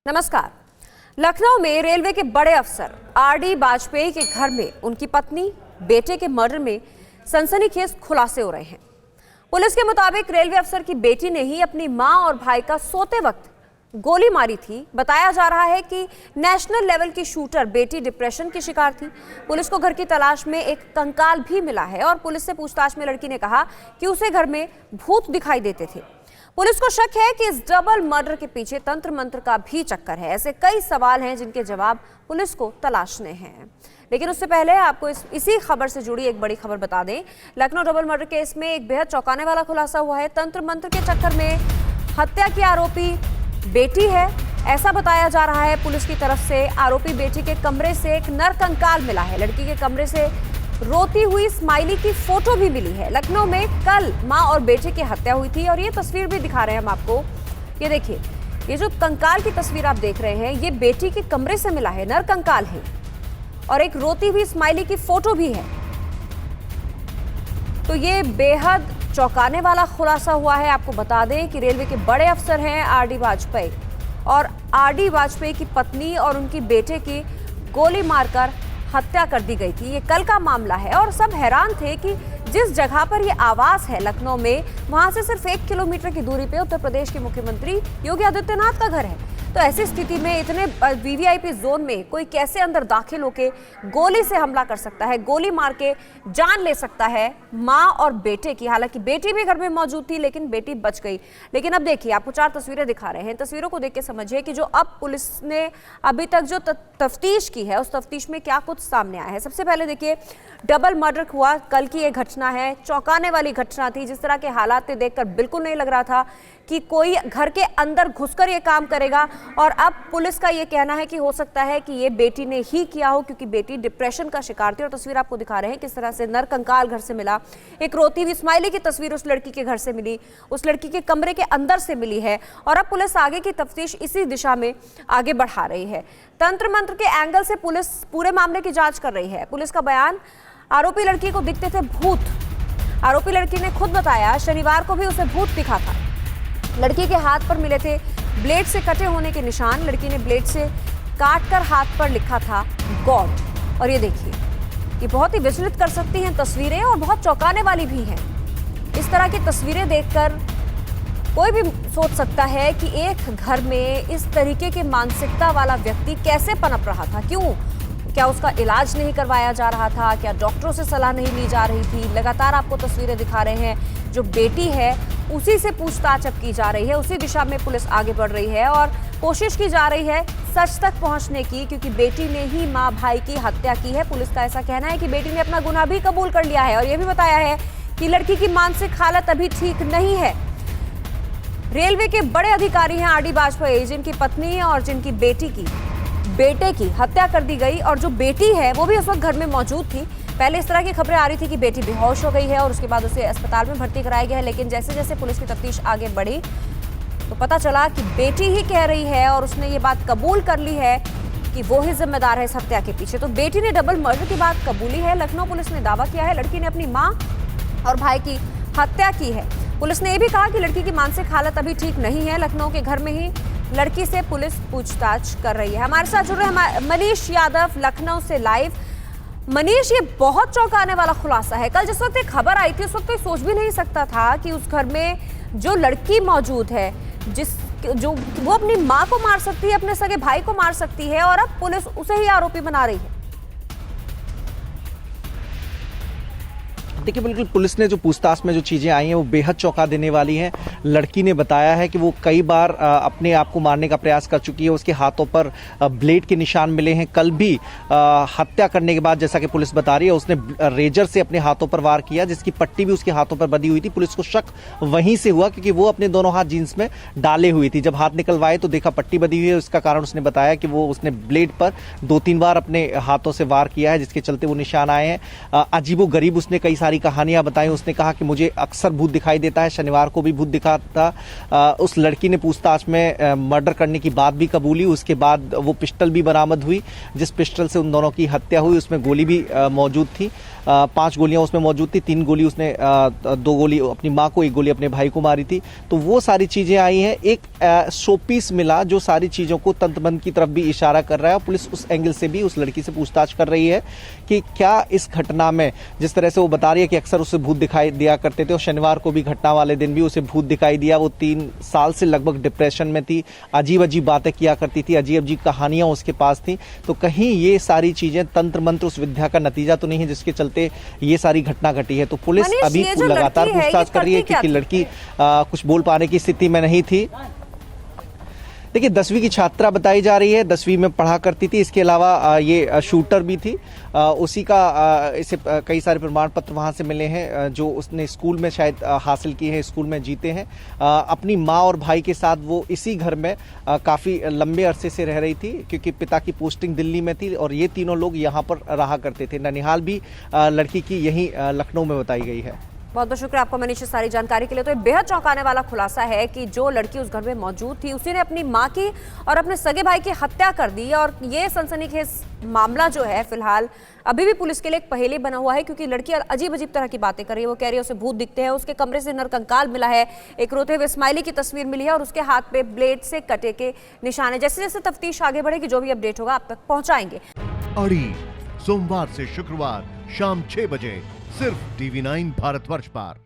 नमस्कार। लखनऊ में रेलवे के बड़े अफसर आरडी वाजपेयी के घर में उनकी पत्नी बेटे के मर्डर में सनसनीखेज खुलासे हो रहे हैं। पुलिस के मुताबिक रेलवे अफसर की बेटी ने ही अपनी मां और भाई का सोते वक्त गोली मारी थी। बताया जा रहा है कि नेशनल लेवल की शूटर बेटी डिप्रेशन की शिकार थी। पुलिस को घर की तलाश में एक कंकाल भी मिला है और पुलिस से पूछताछ में लड़की ने कहा कि उसे घर में भूत दिखाई देते थे। पुलिस को शक है कि इस डबल मर्डर के पीछे तंत्र मंत्र का भी चक्कर है। ऐसे कई सवाल हैं जिनके जवाब पुलिस को तलाशने हैं। लेकिन उससे पहले आपको इसी खबर से जुड़ी एक बड़ी खबर बता दें। लखनऊ डबल मर्डर केस में एक बेहद चौंकाने वाला खुलासा हुआ है। तंत्र मंत्र के चक्कर में हत्या की आरोपी बेटी है, ऐसा बताया जा रहा है। पुलिस की तरफ से आरोपी बेटी के कमरे से एक नरकंकाल मिला है। लड़की के कमरे से रोती हुई स्माइली की फोटो भी मिली है। लखनऊ में कल मां और बेटे की हत्या हुई थी और ये तस्वीर भी दिखा रहे हैं हम आपको। ये देखिए, ये जो कंकाल की तस्वीर आप देख रहे हैं, ये बेटी के कमरे से मिला है, नरकंकाल है और एक रोती हुई स्माइली की फोटो भी है। तो ये बेहद चौंकाने वाला खुलासा हुआ है। आपको बता दें कि रेलवे के बड़े अफसर हैं आरडी वाजपेयी और आरडी वाजपेयी की पत्नी और उनकी बेटे की गोली मारकर हत्या कर दी गई थी। ये कल का मामला है और सब हैरान थे कि जिस जगह पर ये आवास है लखनऊ में, वहां से सिर्फ 1 किलोमीटर की दूरी पे उत्तर प्रदेश के मुख्यमंत्री योगी आदित्यनाथ का घर है। तो ऐसी स्थिति में इतने वीवीआईपी जोन में कोई कैसे अंदर दाखिल होके गोली से हमला कर सकता है, गोली मार के जान ले सकता है मां और बेटे की। हालांकि बेटी भी घर में मौजूद थी लेकिन बेटी बच गई। लेकिन अब देखिए, आपको 4 तस्वीरें दिखा रहे हैं। तस्वीरों को देख के समझिए कि जो अब पुलिस ने अभी तक जो तफ्तीश की है उस तफ्तीश में क्या कुछ सामने आया है। सबसे पहले देखिए, डबल मर्डर हुआ। कल की ये घटना है, चौंकाने वाली घटना थी। जिस तरह के हालात देखकर बिल्कुल नहीं लग रहा था कि कोई घर के अंदर घुसकर ये काम करेगा। और अब पुलिस का ये कहना है कि हो सकता है कि ये बेटी ने ही किया हो, क्योंकि बेटी डिप्रेशन का शिकार थी। और तस्वीर आपको दिखा रहे हैं किस तरह से नरकंकाल घर से मिला। एक रोती हुई स्माइली की तस्वीर उस लड़की के घर से मिली, उस लड़की के कमरे के अंदर से मिली है। और अब पुलिस आगे की तफ्तीश इसी दिशा में आगे बढ़ा रही है। तंत्र मंत्र के एंगल से पुलिस पूरे मामले की जांच कर रही है। पुलिस का बयान, आरोपी लड़की को दिखते थे भूत। आरोपी लड़की ने खुद बताया शनिवार को भी उसे भूत दिखा था। लड़की के हाथ पर मिले थे ब्लेड से कटे होने के निशान। लड़की ने ब्लेड से काटकर हाथ पर लिखा था गॉड। और ये देखिए, ये बहुत ही विचलित कर सकती हैं तस्वीरें और बहुत चौंकाने वाली भी हैं। इस तरह की तस्वीरें देखकर कोई भी सोच सकता है कि एक घर में इस तरीके की मानसिकता वाला व्यक्ति कैसे पनप रहा था। क्यों? क्या उसका इलाज नहीं करवाया जा रहा था? क्या डॉक्टरों से सलाह नहीं ली जा रही थी? लगातार आपको तस्वीरें दिखा रहे हैं। जो बेटी है उसी से पूछताछ अब की जा रही है, उसी दिशा में पुलिस आगे बढ़ रही है और कोशिश की जा रही है सच तक पहुंचने की, क्योंकि बेटी ने ही मां भाई की हत्या की है। पुलिस का ऐसा कहना है कि बेटी ने अपना गुनाह भी कबूल कर लिया है और यह भी बताया है कि लड़की की मानसिक हालत अभी ठीक नहीं है। रेलवे के बड़े अधिकारी हैं आरडी वाजपेयी, जिनकी पत्नी और जिनकी बेटे की हत्या कर दी गई और जो बेटी है वो भी उस वक्त घर में मौजूद थी। पहले इस तरह की खबरें आ रही थी कि बेटी बेहोश हो गई है और उसके बाद उसे अस्पताल में भर्ती कराया गया है। लेकिन जैसे जैसे पुलिस की तफ्तीश आगे बढ़ी तो पता चला कि बेटी ही कह रही है और उसने ये बात कबूल कर ली है कि वो ही जिम्मेदार है इस हत्या के पीछे। तो बेटी ने डबल मर्डर की बात कबूली है। लखनऊ पुलिस ने दावा किया है लड़की ने अपनी मां और भाई की हत्या की है। पुलिस ने यह भी कहा कि लड़की की मानसिक हालत अभी ठीक नहीं है। लखनऊ के घर में ही लड़की से पुलिस पूछताछ कर रही है। हमारे साथ जुड़ रहे हैं मनीष यादव लखनऊ से लाइव। मनीष, ये बहुत चौंकाने वाला खुलासा है। कल जिस वक्त ये खबर आई थी उस वक्त कोई सोच भी नहीं सकता था कि उस घर में जो लड़की मौजूद है, जो वो अपनी मां को मार सकती है, अपने सगे भाई को मार सकती है और अब पुलिस उसे ही आरोपी बना रही है। देखिए, बिल्कुल पुलिस ने जो पूछताछ में जो चीज़ें आई हैं वो बेहद चौंका देने वाली हैं। लड़की ने बताया है कि वो कई बार अपने आप को मारने का प्रयास कर चुकी है। उसके हाथों पर ब्लेड के निशान मिले हैं। कल भी हत्या करने के बाद, जैसा कि पुलिस बता रही है, उसने रेजर से अपने हाथों पर वार किया, जिसकी पट्टी भी उसके हाथों पर बंधी हुई थी। पुलिस को शक वहीं से हुआ क्योंकि वो अपने दोनों हाथ जींस में डाले हुई थी। जब हाथ निकलवाए तो देखा पट्टी बंधी हुई है। उसका कारण उसने बताया कि वो उसने ब्लेड पर 2-3 बार अपने हाथों से वार किया है, जिसके चलते वो निशान आए हैं। अजीबोगरीब उसने कई सारी सारी कहानियां बताई। उसने कहा कि मुझे अक्सर भूत दिखाई देता है, शनिवार को भी भूत दिखा था। उस लड़की ने पूछताछ में मर्डर करने की बात भी कबूली। उसके बाद वो पिस्टल भी बरामद हुई, जिस पिस्टल से उन दोनों की हत्या हुई उसमें गोली भी मौजूद थी। 5 गोलियां उसमें मौजूद थी, 3 गोली उसने 2 गोली अपनी माँ को, 1 गोली अपने भाई को मारी थी। तो वो सारी चीजें आई हैं। एक शोपीस मिला जो सारी चीजों को तंत्रबंद की तरफ भी इशारा कर रहा है। पुलिस उस एंगल से भी उस लड़की से पूछताछ कर रही है कि क्या इस घटना में, जिस तरह से वो बता रही है कि अक्सर उसे भूत दिखाई दिया करते थे और शनिवार को भी घटना वाले दिन भी उसे भूत दिखाई दिया। वो 3 साल से लगभग डिप्रेशन में थी, अजीब अजीब बातें किया करती थी, अजीब अजीब कहानियां उसके पास थी। तो कहीं ये सारी चीजें तंत्र मंत्र उस विद्या का नतीजा तो नहीं है जिसके चलते ये सारी घटना घटी है। तो पुलिस अभी लगातार पूछताछ कर रही है क्योंकि लड़की कुछ बोल पाने की स्थिति में नहीं थी। देखिए 10वीं की छात्रा बताई जा रही है, 10वीं में पढ़ा करती थी। इसके अलावा ये शूटर भी थी। उसी का इसे कई सारे प्रमाण पत्र वहां से मिले हैं जो उसने स्कूल में शायद हासिल किए हैं, स्कूल में जीते हैं। अपनी माँ और भाई के साथ वो इसी घर में काफ़ी लंबे अरसे से रह रही थी क्योंकि पिता की पोस्टिंग दिल्ली में थी और ये तीनों लोग यहाँ पर रहा करते थे। ननिहाल भी लड़की की यहीं लखनऊ में बताई गई है। बहुत बहुत शुक्रिया आपको मनीष सारी जानकारी के लिए। तो ये बेहद चौंकाने वाला खुलासा है कि जो लड़की उस घर में मौजूद थी उसी ने अपनी मां की और अपने सगे भाई की हत्या कर दी। और ये सनसनीखेज मामला जो है फिलहाल अभी भी पुलिस के लिए एक पहेली बना हुआ है क्योंकि लड़की अजीब अजीब तरह की बातें कर रही है। वो कह रही है उसे भूत दिखते हैं, उसके कमरे से नरकंकाल मिला है, एक रोते हुए स्माइली की तस्वीर मिली है और उसके हाथ पे ब्लेड से कटे के निशान है। जैसे जैसे तफ्तीश आगे बढ़ेगी जो भी अपडेट होगा आप तक पहुंचाएंगे। अड़ी सोमवार से शुक्रवार शाम 6 बजे सिर्फ TV9 भारतवर्ष पर।